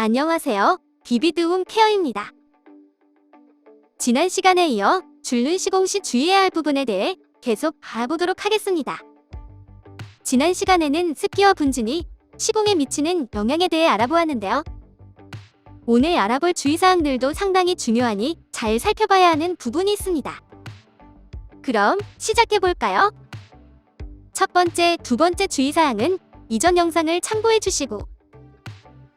안녕하세요. 비비드홈 케어입니다. 지난 시간에 이어 줄눈 시공 시 주의해야 할 부분에 대해 계속 알아보도록 하겠습니다. 지난 시간에는 습기와 분진이 시공에 미치는 영향에 대해 알아보았는데요. 오늘 알아볼 주의사항들도 상당히 중요하니 잘 살펴봐야 하는 부분이 있습니다. 그럼 시작해볼까요? 첫 번째, 두 번째 주의사항은 이전 영상을 참고해 주시고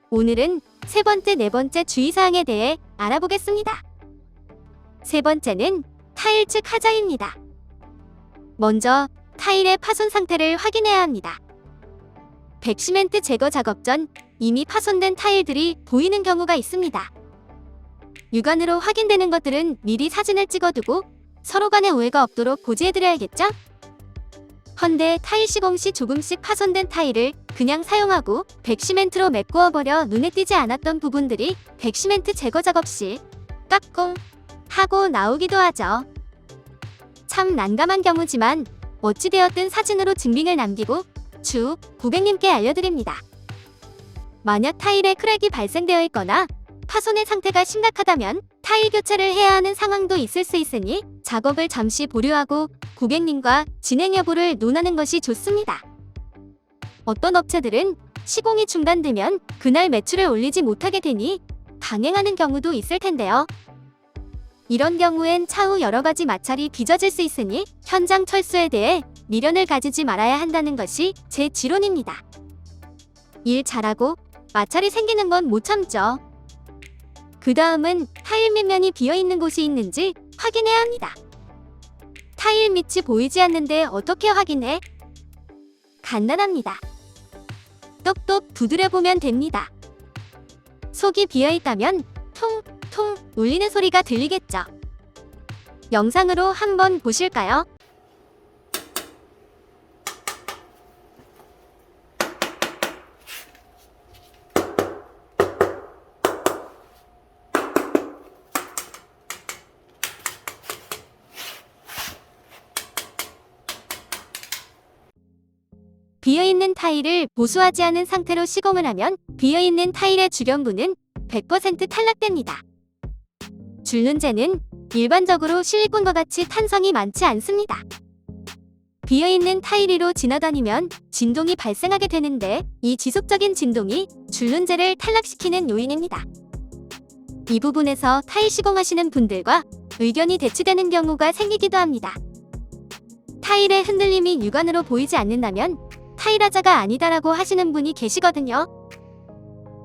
오늘은 세 번째, 네 번째 주의사항에 대해 알아보겠습니다. 세 번째는 타일 측 하자입니다. 먼저 타일의 파손 상태를 확인해야 합니다. 백시멘트 제거 작업 전 이미 파손된 타일들이 보이는 경우가 있습니다. 육안으로 확인되는 것들은 미리 사진을 찍어두고 서로 간의 오해가 없도록 고지해드려야겠죠? 헌데 타일 시공 시 조금씩 파손된 타일을 그냥 사용하고 백시멘트로 메꾸어버려 눈에 띄지 않았던 부분들이 백시멘트 제거 작업 시 까꿍 하고 나오기도 하죠. 참 난감한 경우지만 어찌되었든 사진으로 증빙을 남기고 쭉 고객님께 알려드립니다. 만약 타일에 크랙이 발생되어 있거나 파손의 상태가 심각하다면 타일 교체를 해야 하는 상황도 있을 수 있으니 작업을 잠시 보류하고 고객님과 진행 여부를 논하는 것이 좋습니다. 어떤 업체들은 시공이 중단되면 그날 매출을 올리지 못하게 되니 강행하는 경우도 있을 텐데요. 이런 경우엔 차후 여러가지 마찰이 빚어질 수 있으니 현장 철수에 대해 미련을 가지지 말아야 한다는 것이 제 지론입니다. 일 잘하고 마찰이 생기는 건 못 참죠. 그 다음은 타일 밑면이 비어있는 곳이 있는지 확인해야 합니다. 타일 밑이 보이지 않는데 어떻게 확인해? 간단합니다. 똑똑 두드려보면 됩니다. 속이 비어있다면 퉁퉁 울리는 소리가 들리겠죠. 영상으로 한번 보실까요? 비어있는 타일을 보수하지 않은 상태로 시공을 하면 비어있는 타일의 주변부는 100% 탈락됩니다. 줄눈재는 일반적으로 실리콘과 같이 탄성이 많지 않습니다. 비어있는 타일 위로 지나다니면 진동이 발생하게 되는데 이 지속적인 진동이 줄눈재를 탈락시키는 요인입니다. 이 부분에서 타일 시공하시는 분들과 의견이 대치되는 경우가 생기기도 합니다. 타일의 흔들림이 육안으로 보이지 않는다면 타일 하자가 아니다라고 하시는 분이 계시거든요.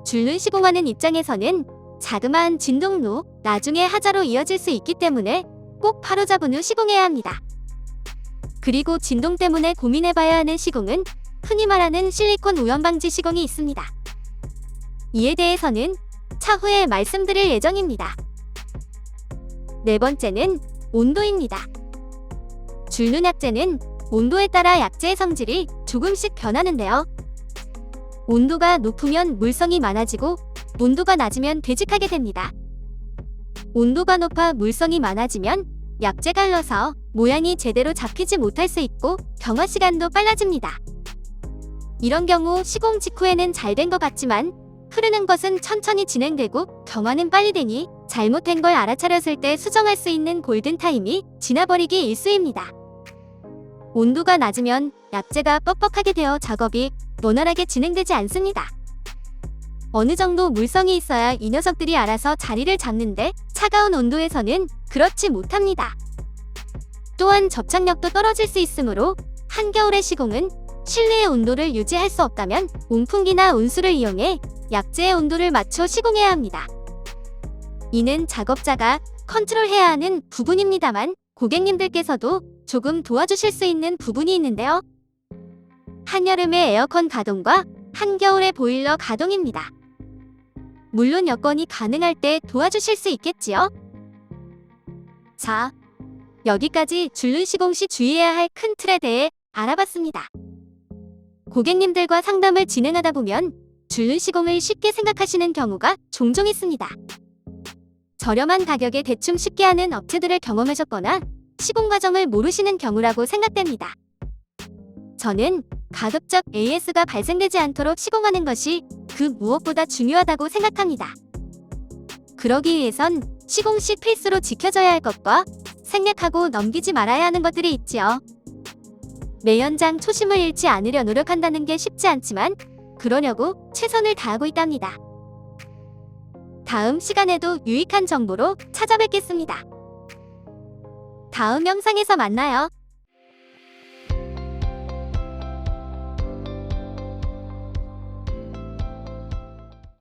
줄눈 시공하는 입장에서는 자그마한 진동로 나중에 하자로 이어질 수 있기 때문에 꼭 바로잡은 후 시공해야 합니다. 그리고 진동 때문에 고민해봐야 하는 시공은 흔히 말하는 실리콘 오염 방지 시공이 있습니다. 이에 대해서는 차후에 말씀드릴 예정입니다. 네 번째는 온도입니다. 줄눈 약재는 온도에 따라 약재의 성질이 조금씩 변하는데요. 온도가 높으면 물성이 많아지고 온도가 낮으면 되직하게 됩니다. 온도가 높아 물성이 많아지면 약재가 흘러서 모양이 제대로 잡히지 못할 수 있고 경화 시간도 빨라집니다. 이런 경우 시공 직후에는 잘 된 것 같지만 흐르는 것은 천천히 진행되고 경화는 빨리 되니 잘못된 걸 알아차렸을 때 수정할 수 있는 골든타임이 지나버리기 일쑤입니다. 온도가 낮으면 약재가 뻑뻑하게 되어 작업이 원활하게 진행되지 않습니다. 어느 정도 물성이 있어야 이 녀석들이 알아서 자리를 잡는데 차가운 온도에서는 그렇지 못합니다. 또한 접착력도 떨어질 수 있으므로 한겨울의 시공은 실내의 온도를 유지할 수 없다면 온풍기나 온수를 이용해 약재의 온도를 맞춰 시공해야 합니다. 이는 작업자가 컨트롤해야 하는 부분입니다만 고객님들께서도 조금 도와주실 수 있는 부분이 있는데요. 한여름의 에어컨 가동과 한겨울의 보일러 가동입니다. 물론 여건이 가능할 때 도와주실 수 있겠지요. 자, 여기까지 줄눈 시공 시 주의해야 할 큰 틀에 대해 알아봤습니다. 고객님들과 상담을 진행하다 보면 줄눈 시공을 쉽게 생각하시는 경우가 종종 있습니다. 저렴한 가격에 대충 쉽게 하는 업체들을 경험하셨거나 시공 과정을 모르시는 경우라고 생각됩니다. 저는 가급적 AS가 발생되지 않도록 시공하는 것이 그 무엇보다 중요하다고 생각합니다. 그러기 위해선 시공 시 필수로 지켜져야 할 것과 생략하고 넘기지 말아야 하는 것들이 있지요. 매연장 초심을 잃지 않으려 노력한다는 게 쉽지 않지만 그러려고 최선을 다하고 있답니다. 다음 시간에도 유익한 정보로 찾아뵙겠습니다. 다음 영상에서 만나요.